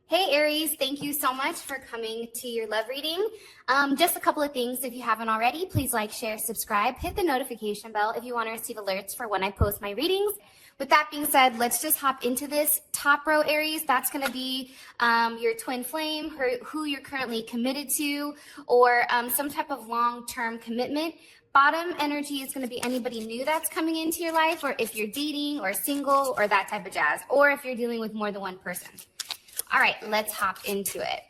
Hey Aries, thank you so much for coming to your love reading. Just a couple of things, if you haven't already, please like, share, subscribe, hit the notification bell if you want to receive alerts for when I post my readings. With that being said, let's just hop into this. Top row Aries, that's going to be your twin flame, who you're currently committed to, or some type of long-term commitment. Bottom energy is going to be anybody new that's coming into your life, or if you're dating or single or that type of jazz, or if you're dealing with more than one person. All right, let's hop into it.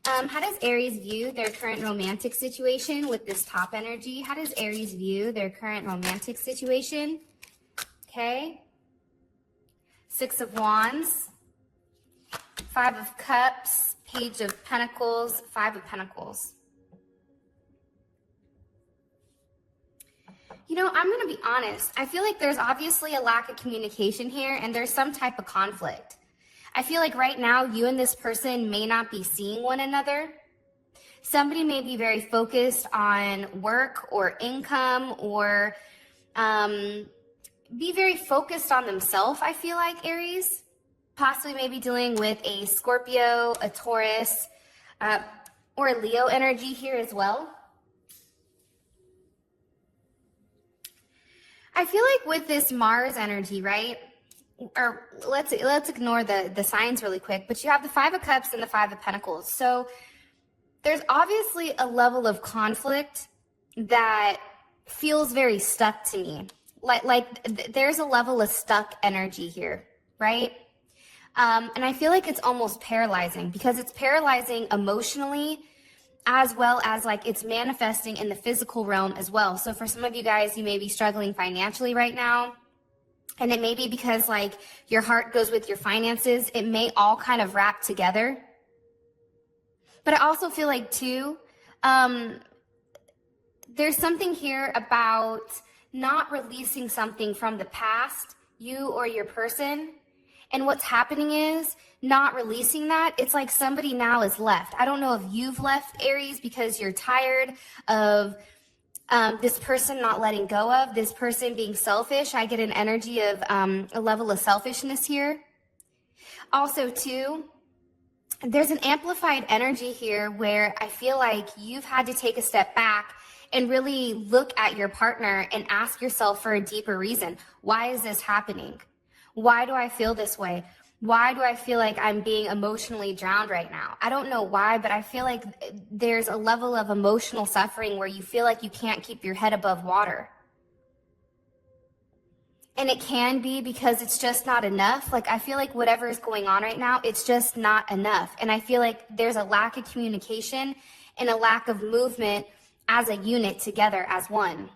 How does Aries view their current romantic situation with this top energy? How does Aries view their current romantic situation? Okay. Six of Wands, Five of Cups, Page of Pentacles, Five of Pentacles. You know, I'm going to be honest. I feel like there's obviously a lack of communication here, and there's some type of conflict. I feel like right now you and this person may not be seeing one another. Somebody may be very focused on work or income, or be very focused on themselves, I feel like, Aries. Possibly maybe dealing with a Scorpio, a Taurus, or a Leo energy here as well. I feel like with this Mars energy, right? Or let's ignore the signs really quick, but you have the Five of Cups and the Five of Pentacles. So there's obviously a level of conflict that feels very stuck to me. Like there's a level of stuck energy here, right? And I feel like it's almost paralyzing, because it's paralyzing emotionally, as well as like it's manifesting in the physical realm as well. So for some of you guys, you may be struggling financially right now. And it may be because like your heart goes with your finances. It may all kind of wrap together. But I also feel like too, there's something here about not releasing something from the past, you or your person. And what's happening is not releasing that. It's like somebody now is left. I don't know if you've left, Aries, because you're tired of this person not letting go of, this person being selfish. I get an energy of a level of selfishness here. Also, too, there's an amplified energy here where I feel like you've had to take a step back and really look at your partner and ask yourself for a deeper reason. Why is this happening? Why do I feel this way? Why do I feel like I'm being emotionally drowned right now? I don't know why, but I feel like there's a level of emotional suffering where you feel like you can't keep your head above water. And it can be because it's just not enough. Like I feel like whatever is going on right now, it's just not enough. And I feel like there's a lack of communication and a lack of movement as a unit together as one.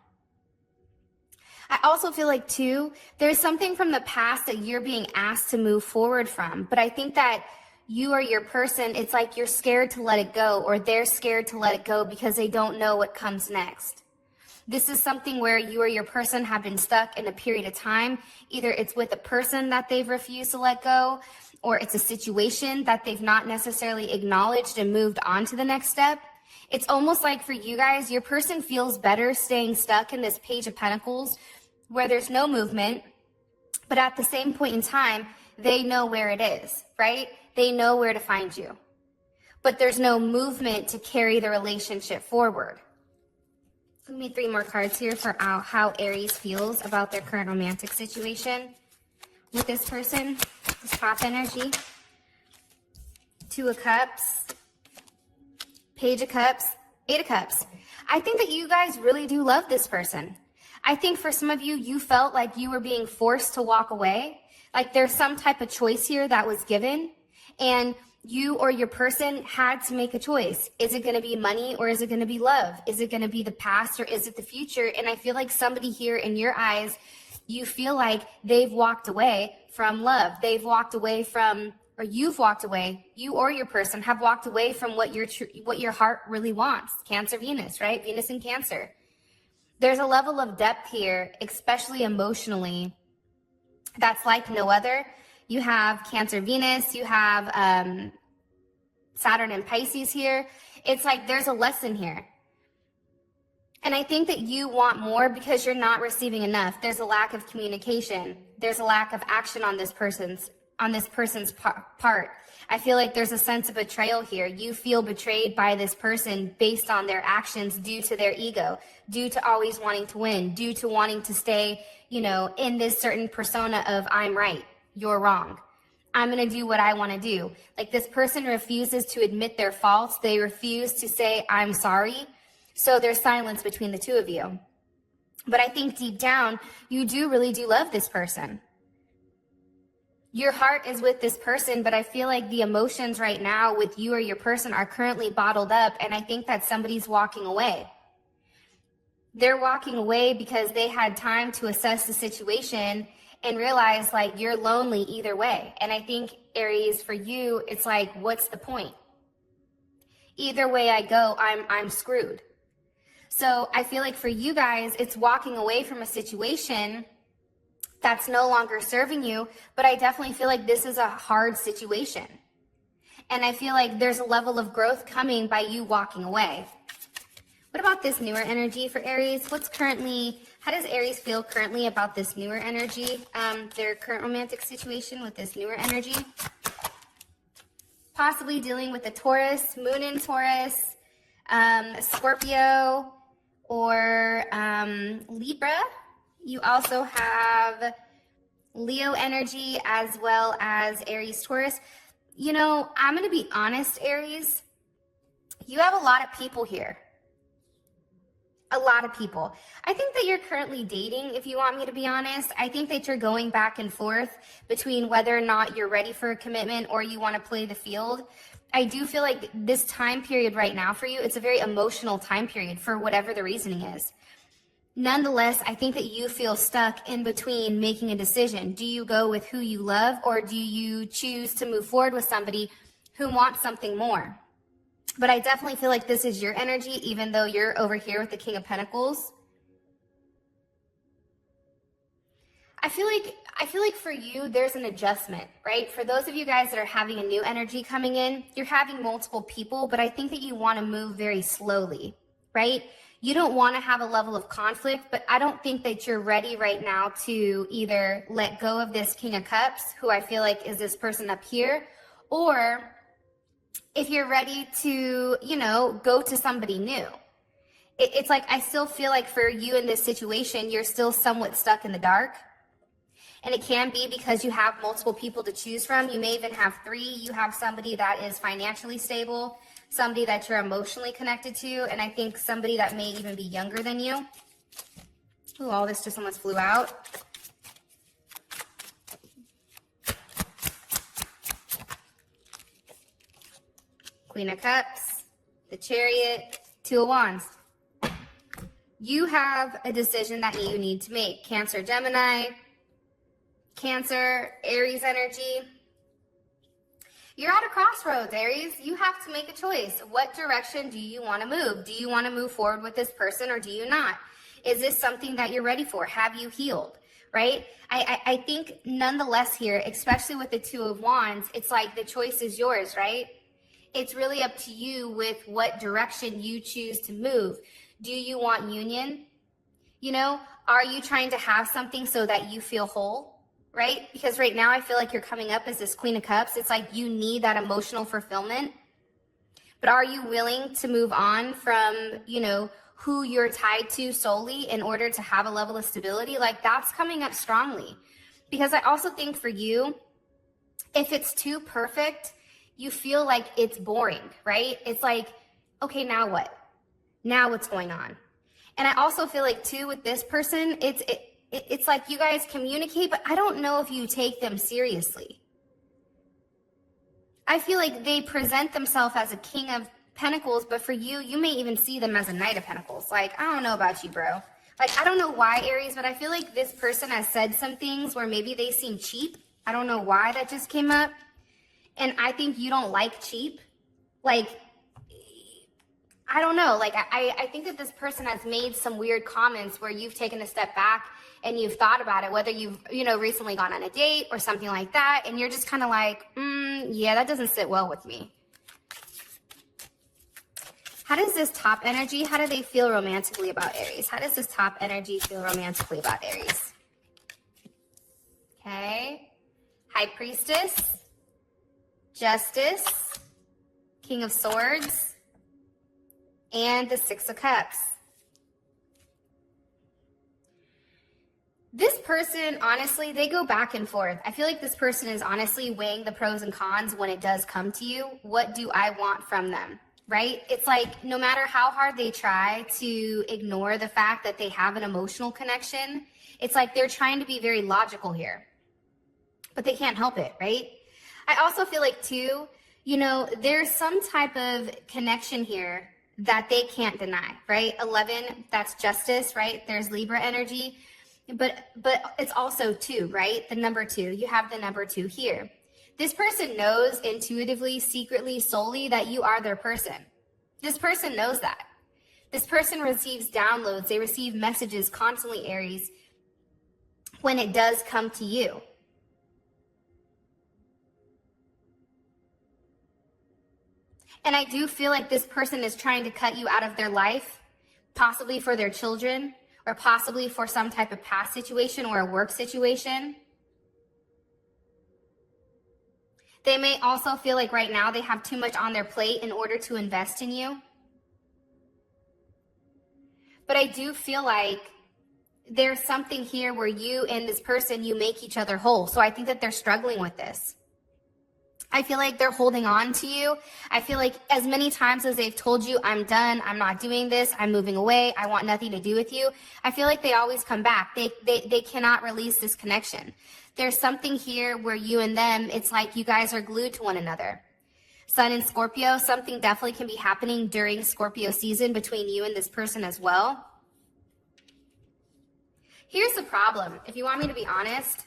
I also feel like, too, there's something from the past that you're being asked to move forward from. But I think that you or your person, it's like you're scared to let it go, or they're scared to let it go because they don't know what comes next. This is something where you or your person have been stuck in a period of time. Either it's with a person that they've refused to let go, or it's a situation that they've not necessarily acknowledged and moved on to the next step. It's almost like for you guys, your person feels better staying stuck in this Page of Pentacles where there's no movement, but at the same point in time, they know where it is, right? They know where to find you. But there's no movement to carry the relationship forward. Give me 3 more cards here for how Aries feels about their current romantic situation with this person, this top energy. 2 of Cups, Page of Cups, 8 of Cups. I think that you guys really do love this person. I think for some of you, you felt like you were being forced to walk away. Like there's some type of choice here that was given, and you or your person had to make a choice. Is it going to be money, or is it going to be love? Is it going to be the past, or is it the future? And I feel like somebody here in your eyes, you feel like they've walked away from love. They've walked away from, or you've walked away, you or your person have walked away from what your heart really wants. Cancer, Venus, right? Venus and Cancer. There's a level of depth here, especially emotionally, that's like no other. You have Cancer, Venus, you have Saturn and Pisces here. It's like there's a lesson here. And I think that you want more because you're not receiving enough. There's a lack of communication. There's a lack of action on this person's on this person's part. I feel like there's a sense of betrayal here. You feel betrayed by this person based on their actions due to their ego, due to always wanting to win, due to wanting to stay, you know, in this certain persona of I'm right, you're wrong. I'm going to do what I want to do. Like this person refuses to admit their faults. They refuse to say, I'm sorry. So there's silence between the two of you. But I think deep down, you really do love this person. Your heart is with this person, but I feel like the emotions right now with you or your person are currently bottled up, and I think that somebody's walking away. They're walking away because they had time to assess the situation and realize like you're lonely either way. And I think, Aries, for you, it's like, what's the point? Either way I go, I'm screwed. So I feel like for you guys, it's walking away from a situation that's no longer serving you, but I definitely feel like this is a hard situation. And I feel like there's a level of growth coming by you walking away. What about this newer energy for Aries? How does Aries feel currently about this newer energy, their current romantic situation with this newer energy? Possibly dealing with a Taurus, moon in Taurus, Scorpio, or Libra. You also have Leo energy as well as Aries, Taurus. You know, I'm going to be honest, Aries. You have a lot of people here. A lot of people. I think that you're currently dating, if you want me to be honest. I think that you're going back and forth between whether or not you're ready for a commitment or you want to play the field. I do feel like this time period right now for you, it's a very emotional time period for whatever the reasoning is. Nonetheless, I think that you feel stuck in between making a decision. Do you go with who you love, or do you choose to move forward with somebody who wants something more? But I definitely feel like this is your energy, even though you're over here with the King of Pentacles. I feel like for you, there's an adjustment, right? For those of you guys that are having a new energy coming in, you're having multiple people, but I think that you want to move very slowly, right? You don't want to have a level of conflict, but I don't think that you're ready right now to either let go of this King of Cups, who I feel like is this person up here, or if you're ready to, you know, go to somebody new. It's like, I still feel like for you in this situation, you're still somewhat stuck in the dark. And it can be because you have multiple people to choose from. You may even have 3. You have somebody that is financially stable, somebody that you're emotionally connected to, and I think somebody that may even be younger than you. Ooh, all this just almost flew out. Queen of Cups, the Chariot, 2 of Wands. You have a decision that you need to make. Cancer, Gemini, Cancer, Aries energy. You're at a crossroads, Aries. You have to make a choice. What direction do you want to move? Do you want to move forward with this person or do you not? Is this something that you're ready for? Have you healed, right? I think nonetheless here, especially with the 2 of Wands, it's like the choice is yours, right? It's really up to you with what direction you choose to move. Do you want union? You know, are you trying to have something so that you feel whole? Right? Because right now I feel like you're coming up as this Queen of Cups. It's like you need that emotional fulfillment. But are you willing to move on from, you know, who you're tied to solely in order to have a level of stability? Like that's coming up strongly. Because I also think for you, if it's too perfect, you feel like it's boring, right? It's like, okay, now what? Now what's going on? And I also feel like too with this person, it's like you guys communicate, but I don't know if you take them seriously. I feel like they present themselves as a King of Pentacles, but for you, you may even see them as a Knight of Pentacles. Like, I don't know about you, bro. Like, I don't know why, Aries, but I feel like this person has said some things where maybe they seem cheap. I don't know why that just came up. And I think you don't like cheap. Like, I don't know. Like, I think that this person has made some weird comments where you've taken a step back and you've thought about it, whether you've, you know, recently gone on a date or something like that. And you're just kind of like, yeah, that doesn't sit well with me. How does this top energy, how do they feel romantically about Aries? How does this top energy feel romantically about Aries? Okay. High Priestess, Justice, King of Swords, and the Six of Cups. This person, honestly, they go back and forth. I feel like this person is honestly weighing the pros and cons when it does come to you. What do I want from them, right? It's like no matter how hard they try to ignore the fact that they have an emotional connection, it's like they're trying to be very logical here, but they can't help it, right? I also feel like too, you know, there's some type of connection here that they can't deny, right? 11, that's justice, right? There's Libra energy. But it's also 2, right? The number 2. You have the number 2 here. This person knows intuitively, secretly, solely that you are their person. This person knows that. This person receives downloads. They receive messages constantly, Aries, when it does come to you. And I do feel like this person is trying to cut you out of their life, possibly for their children, or possibly for some type of past situation or a work situation. They may also feel like right now they have too much on their plate in order to invest in you. But I do feel like there's something here where you and this person, you make each other whole. So I think that they're struggling with this. I feel like they're holding on to you. I feel like as many times as they've told you, I'm done, I'm not doing this, I'm moving away, I want nothing to do with you, I feel like they always come back. They cannot release this connection. There's something here where you and them, it's like you guys are glued to one another. Sun in Scorpio, something definitely can be happening during Scorpio season between you and this person as well. Here's the problem, if you want me to be honest.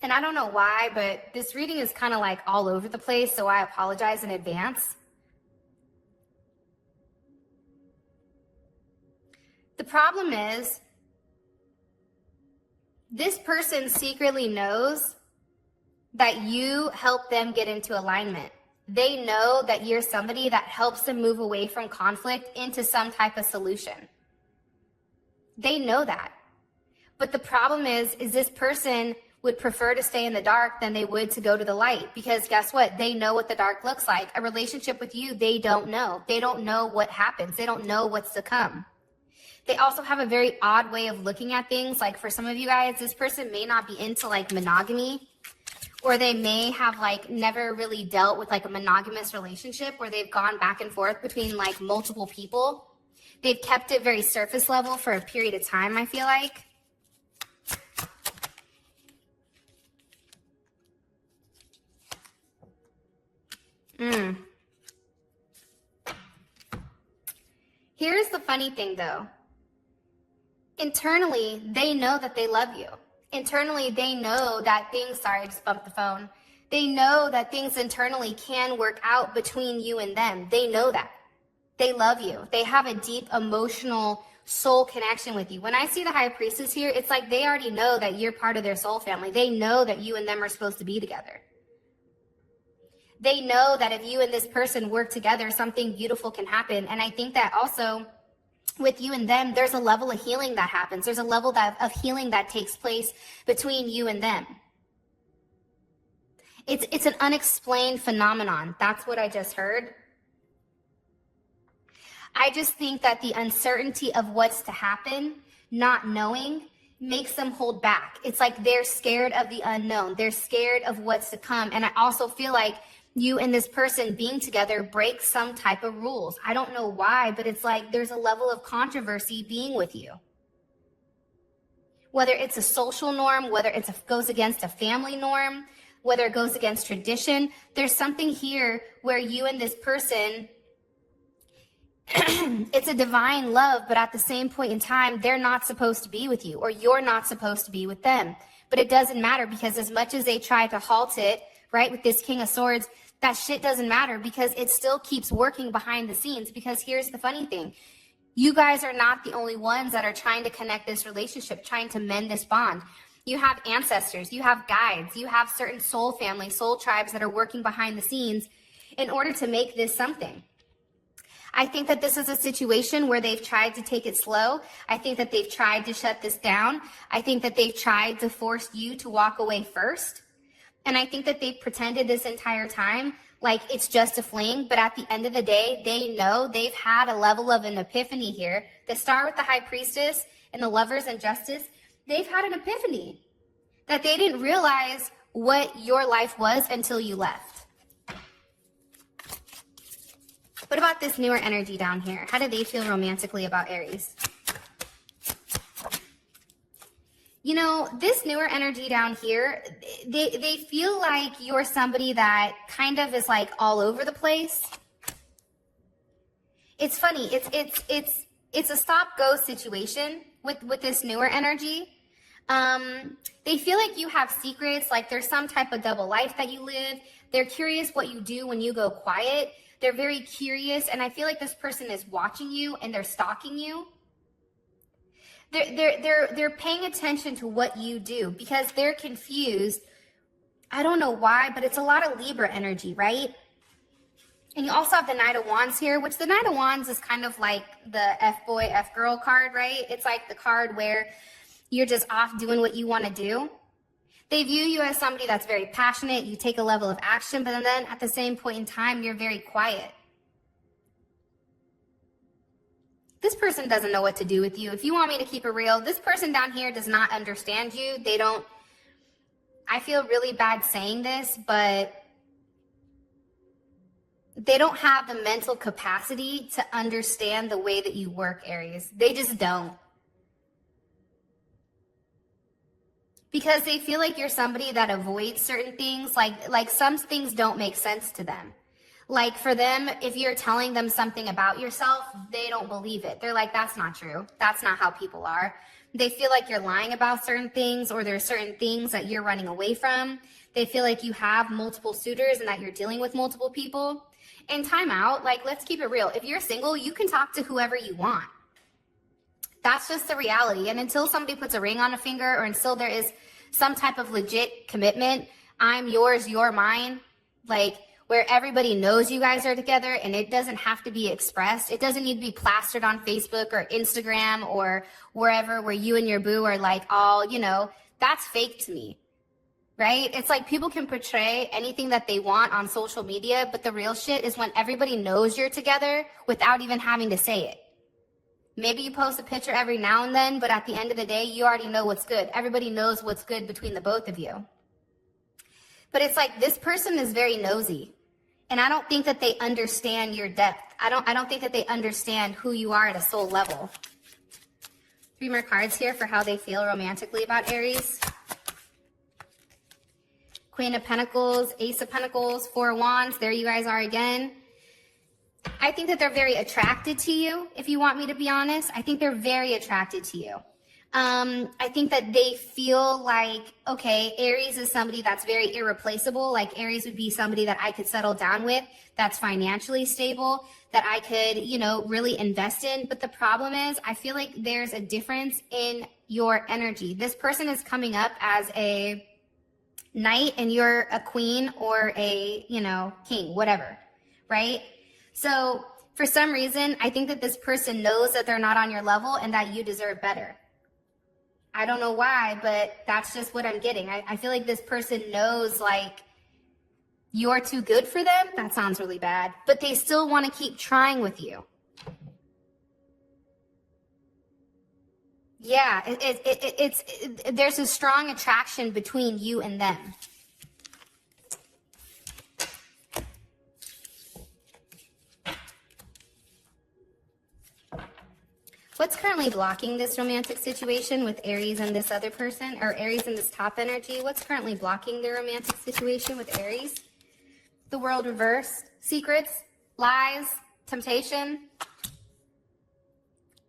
And I don't know why, but this reading is kind of like all over the place, so I apologize in advance. The problem is, this person secretly knows that you help them get into alignment. They know that you're somebody that helps them move away from conflict into some type of solution. They know that. But the problem is this person would prefer to stay in the dark than they would to go to the light. Because guess what? They know what the dark looks like. A relationship with you, they don't know. They don't know what happens. They don't know what's to come. They also have a very odd way of looking at things. Like for some of you guys, this person may not be into like monogamy, or they may have like never really dealt with like a monogamous relationship where they've gone back and forth between like multiple people. They've kept it very surface level for a period of time, I feel like. Here's the funny thing though. Internally, they know that they love you. Internally, they know that things, sorry, I just bumped the phone. They know that things internally can work out between you and them. They know that. They love you. They have a deep emotional soul connection with you. When I see the High Priestess here, it's like they already know that you're part of their soul family. They know that you and them are supposed to be together. They know that if you and this person work together, something beautiful can happen. And I think that also with you and them, there's a level of healing that happens. There's a level of healing that takes place between you and them. It's an unexplained phenomenon. That's what I just heard. I just think that the uncertainty of what's to happen, not knowing, makes them hold back. It's like they're scared of the unknown. They're scared of what's to come. And I also feel like you and this person being together breaks some type of rules. I don't know why, but it's like there's a level of controversy being with you. Whether it's a social norm, whether it goes against a family norm, whether it goes against tradition, there's something here where you and this person, it's a divine love, but at the same point in time, they're not supposed to be with you, or you're not supposed to be with them. But it doesn't matter, because as much as they try to halt it, right, with this King of Swords, that shit doesn't matter, because it still keeps working behind the scenes. Because here's the funny thing. You guys are not the only ones that are trying to connect this relationship, trying to mend this bond. You have ancestors, you have guides, you have certain soul families, soul tribes that are working behind the scenes in order to make this something. I think that this is a situation where they've tried to take it slow. I think that they've tried to shut this down. I think that they've tried to force you to walk away first. And I think that they've pretended this entire time like it's just a fling. But at the end of the day, they know they've had a level of an epiphany here. The star with the high priestess and the lovers and justice, they've had an epiphany that they didn't realize what your life was until you left. What about this newer energy down here? How do they feel romantically about Aries? You know, this newer energy down here, they feel like you're somebody that kind of is like all over the place. It's funny. It's a stop-go situation with this newer energy. They feel like you have secrets, like there's some type of double life that you live. They're curious what you do when you go quiet. They're very curious, and I feel like this person is watching you and they're stalking you. They're paying attention to what you do because they're confused. I don't know why, but it's a lot of Libra energy, right? And you also have the Knight of Wands here, which the Knight of Wands is kind of like the F-boy, F-girl card, right? It's like the card where you're just off doing what you want to do. They view you as somebody that's very passionate. You take a level of action, but then at the same point in time, you're very quiet. This person doesn't know what to do with you. If you want me to keep it real, this person down here does not understand you. They don't, I feel really bad saying this, but they don't have the mental capacity to understand the way that you work, Aries. They just don't. Because they feel like you're somebody that avoids certain things, like some things don't make sense to them. Like for them, if you're telling them something about yourself, they don't believe it. They're like, that's not true. That's not how people are. They feel like you're lying about certain things, or there's certain things that you're running away from. They feel like you have multiple suitors and that you're dealing with multiple people. And time out, like, let's keep it real. If you're single, you can talk to whoever you want. That's just the reality. And until somebody puts a ring on a finger, or until there is some type of legit commitment, I'm yours, you're mine, like where everybody knows you guys are together and it doesn't have to be expressed. It doesn't need to be plastered on Facebook or Instagram or wherever where you and your boo are like all, you know, that's fake to me, right? It's like people can portray anything that they want on social media, but the real shit is when everybody knows you're together without even having to say it. Maybe you post a picture every now and then, but at the end of the day, you already know what's good. Everybody knows what's good between the both of you. But it's like this person is very nosy. And I don't think that they understand your depth. I don't think that they understand who you are at a soul level. 3 more cards here for how they feel romantically about Aries. Queen of Pentacles, Ace of Pentacles, 4 of Wands. There you guys are again. I think that they're very attracted to you, if you want me to be honest. I think they're very attracted to you. I think that they feel like, okay, Aries is somebody that's very irreplaceable. Like Aries would be somebody that I could settle down with, that's financially stable, that I could, you know, really invest in. But the problem is, I feel like there's a difference in your energy. This person is coming up as a knight and you're a queen or a, you know, king, whatever, right? So for some reason, I think that this person knows that they're not on your level and that you deserve better. I don't know why, but that's just what I'm getting. I feel like this person knows like you're too good for them. That sounds really bad, but they still want to keep trying with you. Yeah, there's a strong attraction between you and them. What's currently blocking this romantic situation with Aries and this other person, or Aries and this top energy? What's currently blocking their romantic situation with Aries? The world reversed, secrets, lies, temptation.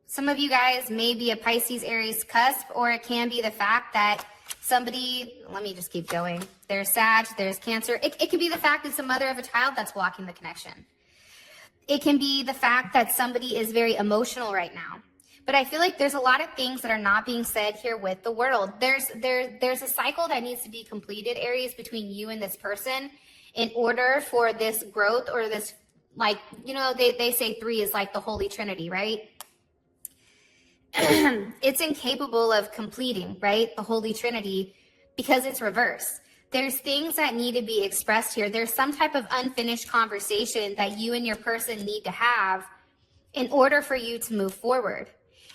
Some of you guys may be a Pisces Aries cusp, or it can be the fact that somebody, let me just keep going. There's Sag, there's Cancer. It could be the fact it's a mother of a child that's blocking the connection. It can be the fact that somebody is very emotional right now. But I feel like there's a lot of things that are not being said here with the world. There's a cycle that needs to be completed, Aries, between you and this person in order for this growth or this like, you know, they say 3 is like the Holy Trinity, right? It's incapable of completing, right? The Holy Trinity, because it's reversed. There's things that need to be expressed here. There's some type of unfinished conversation that you and your person need to have in order for you to move forward.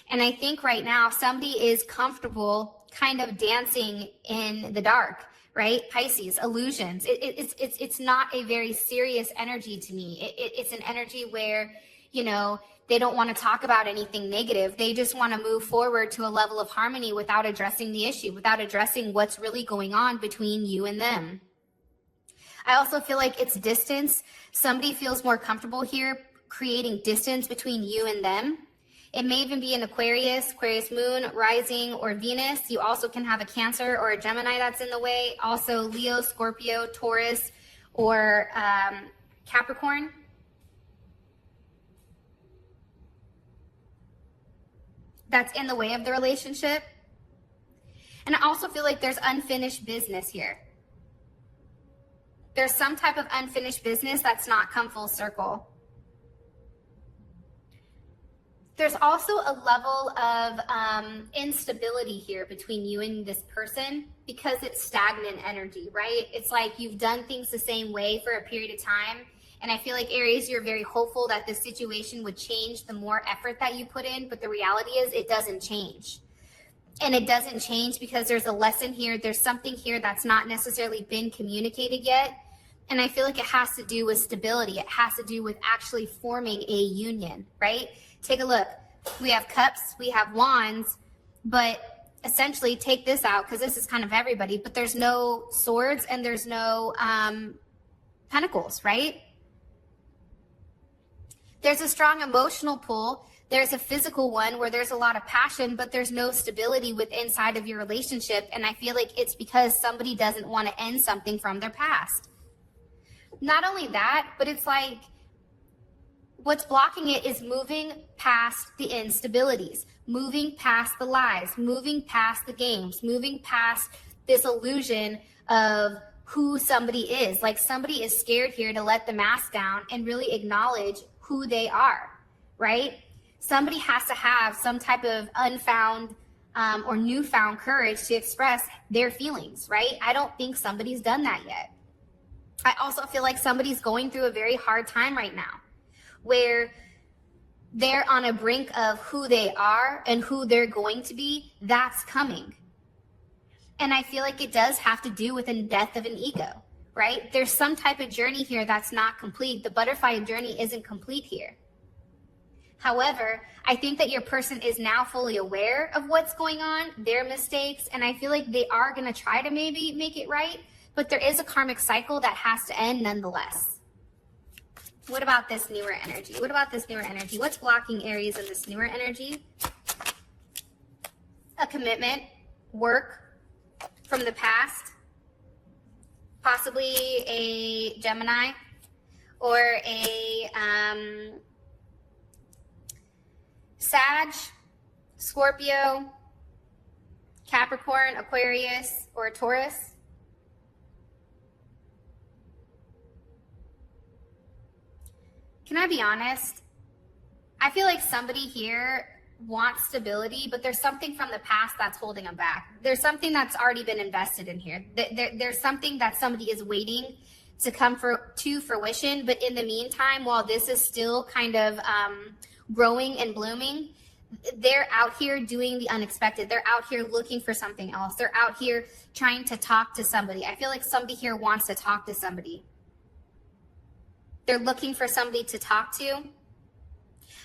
And I think right now somebody is comfortable kind of dancing in the dark, right? Pisces, illusions. It's not a very serious energy to me. It's an energy where, you know, they don't want to talk about anything negative. They just want to move forward to a level of harmony without addressing the issue, without addressing what's really going on between you and them. I also feel like it's distance. Somebody feels more comfortable here creating distance between you and them. It may even be an Aquarius moon, rising, or Venus. You also can have a Cancer or a Gemini that's in the way. Also Leo, Scorpio, Taurus, or Capricorn. That's in the way of the relationship. And I also feel like there's unfinished business here. There's some type of unfinished business that's not come full circle. There's also a level of instability here between you and this person because it's stagnant energy, right? It's like you've done things the same way for a period of time. And I feel like, Aries, you're very hopeful that this situation would change the more effort that you put in. But the reality is it doesn't change. And it doesn't change because there's a lesson here. There's something here that's not necessarily been communicated yet. And I feel like it has to do with stability. It has to do with actually forming a union, right? Take a look. We have cups, we have wands, but essentially take this out because this is kind of everybody, but there's no swords and there's no pentacles, right? There's a strong emotional pull. There's a physical one where there's a lot of passion, but there's no stability within inside of your relationship. And I feel like it's because somebody doesn't want to end something from their past. Not only that, but it's like what's blocking it is moving past the instabilities, moving past the lies, moving past the games, moving past this illusion of who somebody is. Like somebody is scared here to let the mask down and really acknowledge who they are, right? Somebody has to have some type of unfound or newfound courage to express their feelings, right? I don't think somebody's done that yet. I also feel like somebody's going through a very hard time right now where they're on a brink of who they are and who they're going to be. That's coming. And I feel like it does have to do with the death of an ego, right? There's some type of journey here that's not complete. The butterfly journey isn't complete here. However, I think that your person is now fully aware of what's going on, their mistakes, and I feel like they are going to try to maybe make it right, but there is a karmic cycle that has to end nonetheless. What about this newer energy? What about this newer energy? What's blocking Aries in this newer energy? A commitment, work from the past, possibly a Gemini or a Sag, Scorpio, Capricorn, Aquarius, or a Taurus. Can I be honest? I feel like somebody here wants stability, but there's something from the past that's holding them back. There's something that's already been invested in here. There's something that somebody is waiting to come to fruition, but in the meantime, while this is still kind of growing and blooming, they're out here doing the unexpected. They're out here looking for something else. They're out here trying to talk to somebody. I feel like somebody here wants to talk to somebody. They're looking for somebody to talk to.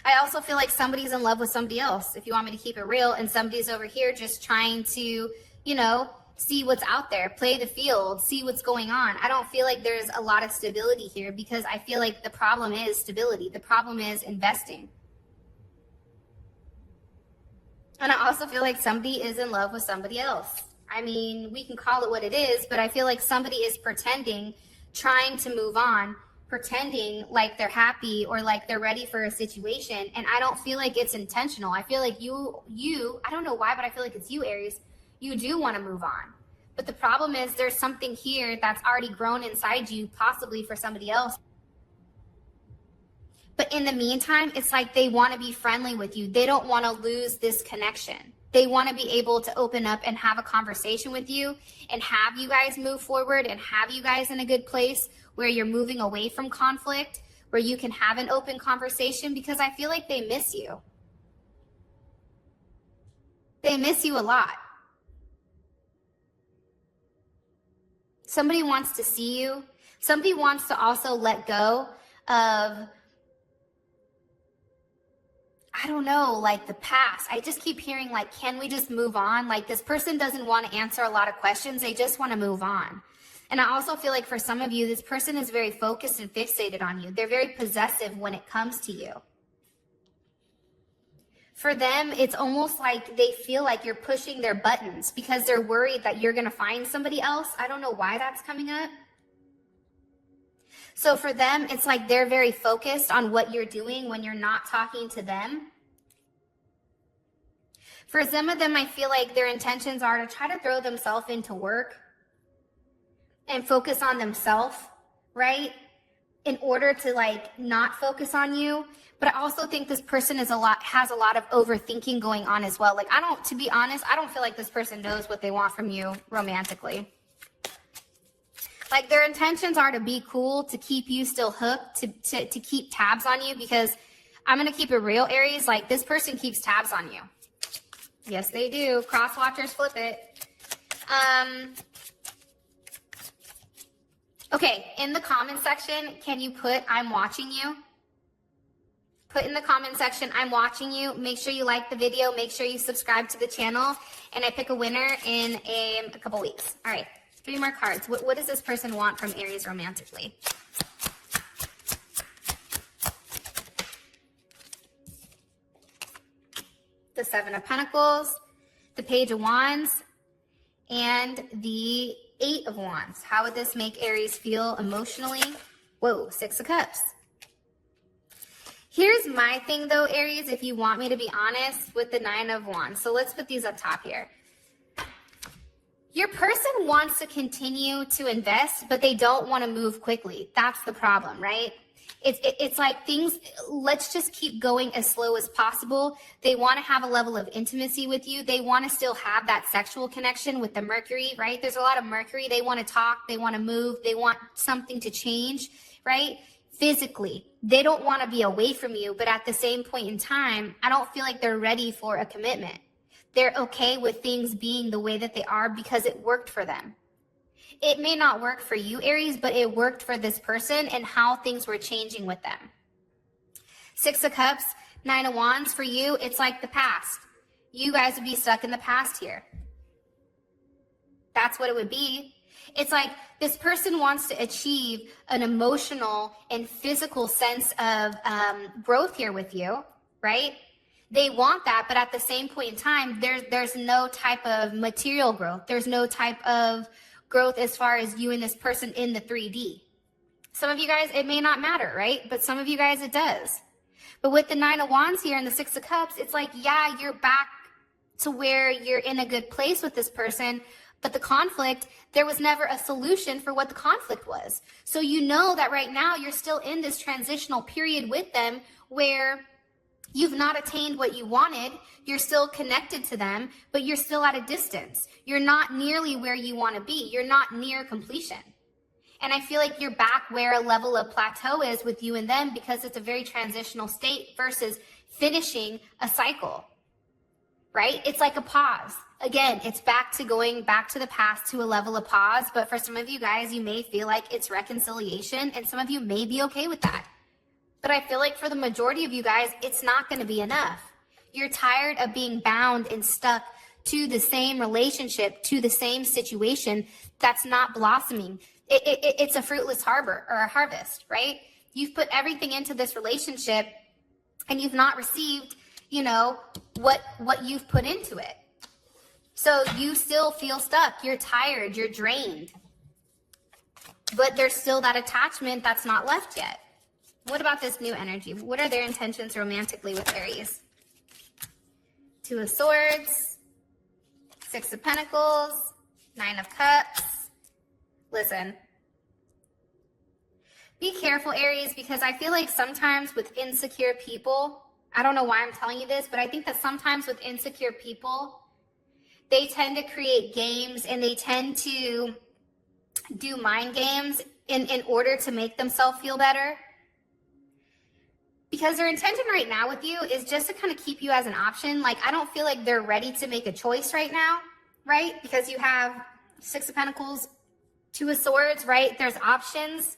I also feel like somebody's in love with somebody else, if you want me to keep it real, and somebody's over here just trying to, you know, see what's out there, play the field, see what's going on. I don't feel like there's a lot of stability here because I feel like the problem is stability. The problem is investing. And I also feel like somebody is in love with somebody else. I mean, we can call it what it is, but I feel like somebody is pretending, trying to move on, pretending like they're happy or like they're ready for a situation. And I don't feel like it's intentional. I feel like you, I don't know why, but I feel like it's you, Aries. You do want to move on. But the problem is there's something here that's already grown inside you, possibly for somebody else. But in the meantime, it's like they want to be friendly with you. They don't want to lose this connection. They want to be able to open up and have a conversation with you and have you guys move forward and have you guys in a good place where you're moving away from conflict, where you can have an open conversation, because I feel like they miss you. They miss you a lot. Somebody wants to see you. Somebody wants to also let go of, I don't know, like the past. I just keep hearing like, can we just move on? Like this person doesn't want to answer a lot of questions. They just want to move on. And I also feel like for some of you, this person is very focused and fixated on you. They're very possessive when it comes to you. For them, it's almost like they feel like you're pushing their buttons because they're worried that you're going to find somebody else. I don't know why that's coming up. So for them, it's like they're very focused on what you're doing when you're not talking to them. For some of them, I feel like their intentions are to try to throw themselves into work and focus on themselves, right? In order to like not focus on you. But I also think this person has a lot of overthinking going on as well. Like to be honest, I don't feel like this person knows what they want from you romantically. Like their intentions are to be cool, to keep you still hooked, to keep tabs on you, because I'm going to keep it real, Aries. Like this person keeps tabs on you. Yes, they do. Cross watchers, flip it. Okay, in the comment section, can you put, I'm watching you? Put in the comment section, I'm watching you. Make sure you like the video. Make sure you subscribe to the channel. And I pick a winner in a couple weeks. All right, 3 more cards. What does this person want from Aries romantically? The 7 of Pentacles, the Page of Wands, and the 8 of Wands. How would this make Aries feel emotionally? Whoa, 6 of Cups. Here's my thing though, Aries, if you want me to be honest, with the 9 of Wands. So let's put these up top here. Your person wants to continue to invest, but they don't want to move quickly. That's the problem, right? It's like things, let's just keep going as slow as possible. They want to have a level of intimacy with you. They want to still have that sexual connection with the Mercury, right? There's a lot of Mercury. They want to talk. They want to move. They want something to change, right? Physically, they don't want to be away from you, but at the same point in time, I don't feel like they're ready for a commitment. They're okay with things being the way that they are because it worked for them. It may not work for you, Aries, but it worked for this person and how things were changing with them. 6 of Cups, 9 of Wands, for you, it's like the past. You guys would be stuck in the past here. That's what it would be. It's like this person wants to achieve an emotional and physical sense of growth here with you, right? They want that, but at the same point in time, there's no type of material growth. There's no type of growth as far as you and this person in the 3D. Some of you guys, it may not matter, right? But some of you guys, it does. But with the 9 of Wands here and the 6 of Cups, it's like, yeah, you're back to where you're in a good place with this person, but the conflict, there was never a solution for what the conflict was. So you know that right now you're still in this transitional period with them where you've not attained what you wanted. You're still connected to them, but you're still at a distance. You're not nearly where you want to be. You're not near completion. And I feel like you're back where a level of plateau is with you and them because it's a very transitional state versus finishing a cycle, right? It's like a pause. Again, it's back to going back to the past to a level of pause. But for some of you guys, you may feel like it's reconciliation, and some of you may be okay with that. But I feel like for the majority of you guys, it's not going to be enough. You're tired of being bound and stuck to the same relationship, to the same situation that's not blossoming. It's a fruitless harbor or a harvest, right? You've put everything into this relationship and you've not received, what you've put into it. So you still feel stuck. You're tired. You're drained. But there's still that attachment that's not left yet. What about this new energy? What are their intentions romantically with Aries? 2 of Swords, 6 of Pentacles, 9 of Cups. Listen, Be careful, Aries, because I feel like sometimes with insecure people, I don't know why I'm telling you this, but I think that sometimes with insecure people, they tend to create games and they tend to do mind games in order to make themselves feel better. Because their intention right now with you is just to kind of keep you as an option. Like, I don't feel like they're ready to make a choice right now, right? Because you have Six of Pentacles, Two of Swords, right? There's options.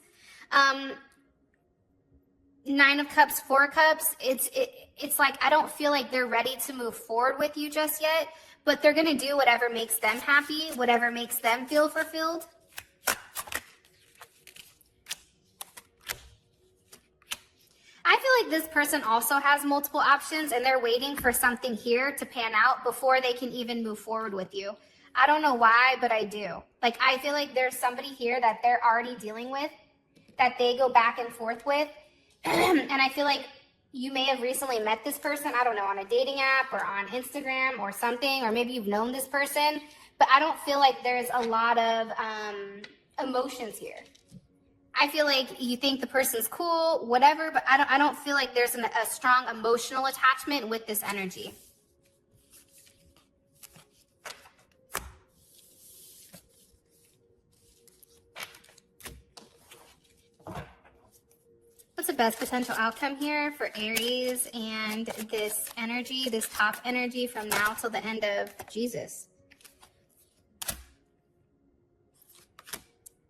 Nine of Cups, Four of Cups. It's like, I don't feel like they're ready to move forward with you just yet, but they're going to do whatever makes them happy, whatever makes them feel fulfilled. I feel like this person also has multiple options and they're waiting for something here to pan out before they can even move forward with you. I don't know why, but I do. Like, I feel like there's somebody here that they're already dealing with, that they go back and forth with. And I feel like you may have recently met this person, I don't know, on a dating app or on Instagram or something, or maybe you've known this person, but I don't feel like there's a lot of emotions here. I feel like you think the person's cool, whatever, but I don't feel like there's a strong emotional attachment with this energy. What's the best potential outcome here for Aries and this energy, this top energy from now till the end of Jesus?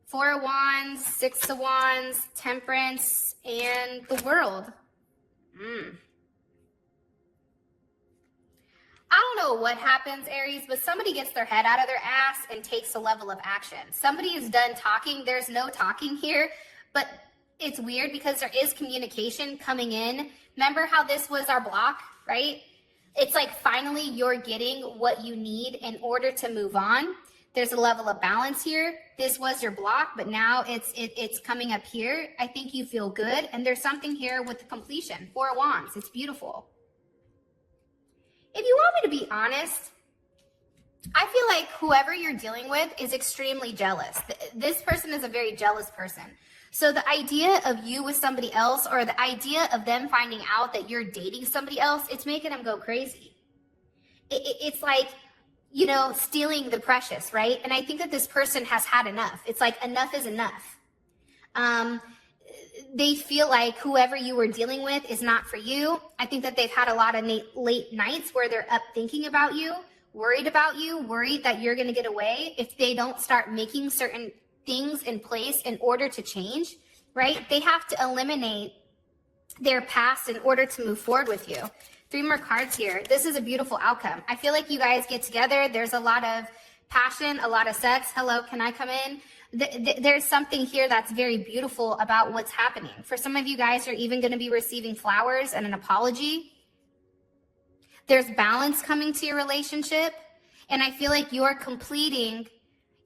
Four of Wands, Six of Wands, Temperance, and the World. I don't know what happens, Aries, but somebody gets their head out of their ass and takes a level of action. Somebody is done talking. There's no talking here, but it's weird because there is communication coming in. Remember how this was our block, right? It's like finally you're getting what you need in order to move on. There's a level of balance here. This was your block, but now it's coming up here. I think you feel good. And there's something here with the completion. Four of Wands. It's beautiful. If you want me to be honest, I feel like whoever you're dealing with is extremely jealous. This person is a very jealous person. So the idea of you with somebody else, or the idea of them finding out that you're dating somebody else, it's making them go crazy. It's like, you know, stealing the precious, right? And I think that this person has had enough. It's like enough is enough. They feel like whoever you were dealing with is not for you. I think that they've had a lot of late nights where they're up thinking about you, worried that you're going to get away if they don't start making certain things in place in order to change, right? They have to eliminate their past in order to move forward with you. Three more cards here. This is a beautiful outcome. I feel like you guys get together. There's a lot of passion, a lot of sex. Hello, can I come in? There's something here that's very beautiful about what's happening. For some of you guys, you're even going to be receiving flowers and an apology. There's balance coming to your relationship. And I feel like you're completing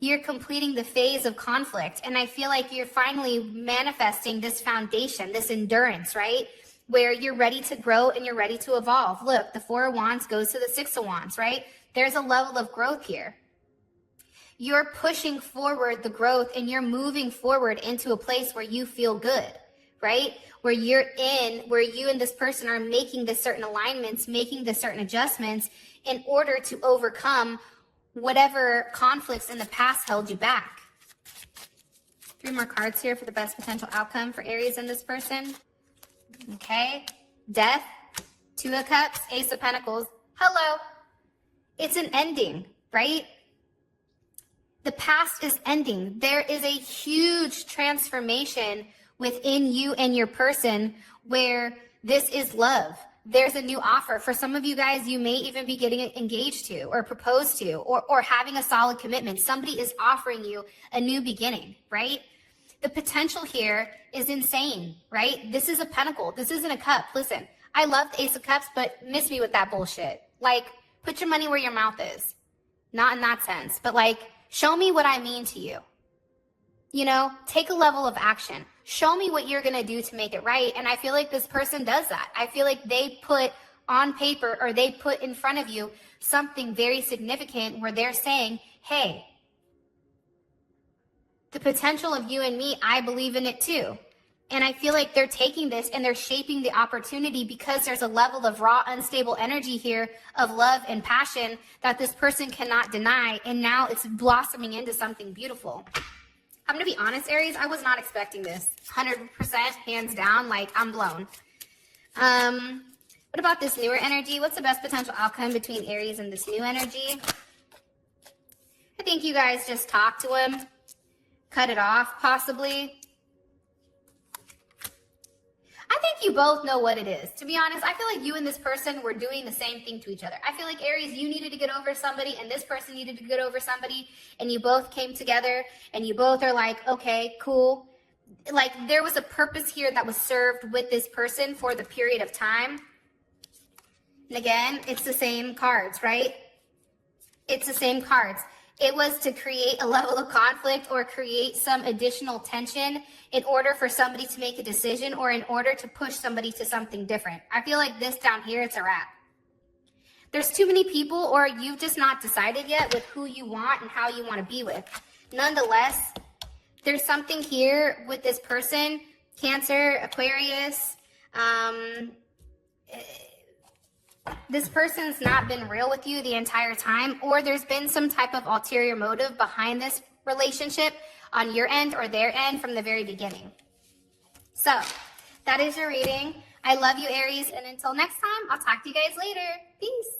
the phase of conflict. And I feel like you're finally manifesting this foundation, this endurance, right? Where you're ready to grow and you're ready to evolve. Look, the Four of Wands goes to the Six of Wands, right? There's a level of growth here. You're pushing forward the growth and you're moving forward into a place where you feel good, right? Where you and this person are making the certain alignments, making the certain adjustments in order to overcome whatever conflicts in the past held you back. Three more cards here for the best potential outcome for Aries and this person. Okay, Death, Two of Cups, Ace of Pentacles. Hello. It's an ending, right? The past is ending. There is a huge transformation within you and your person where this is love. There's a new offer. For some of you guys, you may even be getting engaged to or proposed to or having a solid commitment. Somebody is offering you a new beginning, right? The potential here is insane, right? This is a pentacle. This isn't a cup. Listen, I love the Ace of Cups, but miss me with that bullshit. Like, put your money where your mouth is. Not in that sense, but like, show me what I mean to you. You know, take a level of action. Show me what you're going to do to make it right. And I feel like this person does that. I feel like they put on paper or they put in front of you something very significant where they're saying, hey, the potential of you and me, I believe in it too. And I feel like they're taking this and they're shaping the opportunity because there's a level of raw, unstable energy here of love and passion that this person cannot deny. And now it's blossoming into something beautiful. I'm going to be honest, Aries, I was not expecting this. 100%, hands down, like I'm blown. What about this newer energy? What's the best potential outcome between Aries and this new energy? I think you guys just talk to him, cut it off, possibly. I think you both know what it is. To be honest, I feel like you and this person were doing the same thing to each other. I feel like, Aries, you needed to get over somebody and this person needed to get over somebody, and you both came together and you both are like, okay, cool. Like there was a purpose here that was served with this person for the period of time. And again, it's the same cards, right? It's the same cards. It was to create a level of conflict or create some additional tension in order for somebody to make a decision or in order to push somebody to something different. I feel like this down here, it's a wrap. There's too many people, or you've just not decided yet with who you want and how you want to be with. Nonetheless, there's something here with this person, Cancer, Aquarius. This person's not been real with you the entire time, or there's been some type of ulterior motive behind this relationship on your end or their end from the very beginning. So that is your reading. I love you, Aries, and until next time, I'll talk to you guys later. Peace.